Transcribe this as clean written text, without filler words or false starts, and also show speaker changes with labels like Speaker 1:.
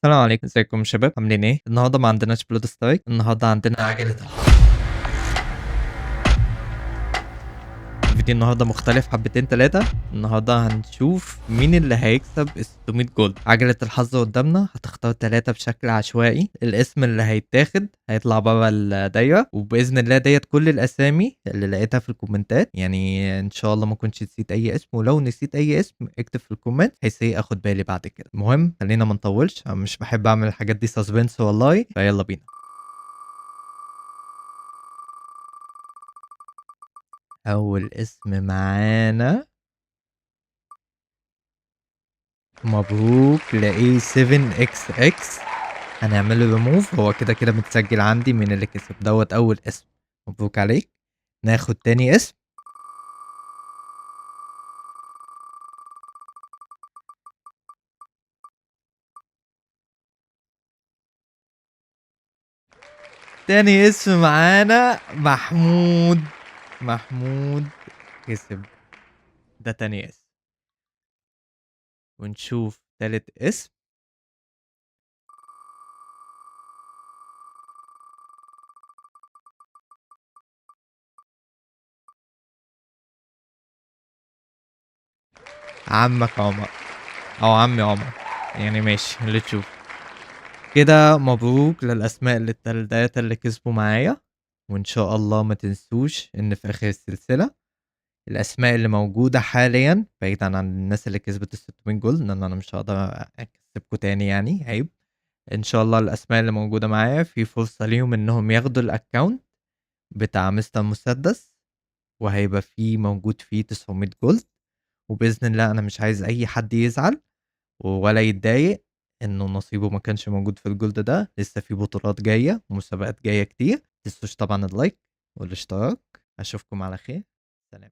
Speaker 1: السلام عليكم، ازيكم يا شباب عاملين ايه؟ النهارده ما عندناش بلود سترايك، النهارده عندنا عجلة الفيديو النهارده مختلف حبتين تلاتة. النهارده هنشوف مين اللي هيكسب ال 600 جولد. عجلة الحظ قدامنا، هتختار تلاتة بشكل عشوائي، الاسم اللي هيتاخد هيطلع بره الدايرة، وبإذن الله ديت كل الأسامي اللي لقيتها في الكومنتات، يعني إن شاء الله ما كنتش نسيت أي اسم، ولو نسيت أي اسم اكتب في الكومنت بحيث ايه اخد بالي بعد كده. المهم خلينا ما نطولش، أنا مش بحب أعمل الحاجات دي سسبنس والله، فيلا بينا. أول اسم معانا مبروك لاي 7 اكس اكس، هنعمل له ريموف، هو كده كده متسجل عندي من اللي كسب دوت اول اسم. مبروك عليك. ناخد تاني اسم. تاني اسم معانا محمود. محمود كسب، ده تاني اسم. ونشوف تالت اسم. عمك عمر او عمي عمر، يعني ماشي اللي تشوف. كده مبروك للاسماء التلاتة اللي كسبوا معايا. وان شاء الله ما تنسوش ان في اخر السلسلة الاسماء اللي موجوده حاليا بعيدا عن الناس اللي كسبت ال 600 جولد، لان انا مش هقدر اكسبكم تاني، يعني عيب. ان شاء الله الاسماء اللي موجوده معايا في فرصه ليهم انهم ياخدوا الاكونت بتاع مستر مسدس، وهيبقى فيه موجود فيه 900 جولد. وباذن الله انا مش عايز اي حد يزعل ولا يتضايق انه نصيبه ما كانش موجود في الجولد ده، لسه في بطولات جايه ومسابقات جايه كتير. متنسوش طبعا اللايك والاشتراك. اشوفكم على خير. سلام.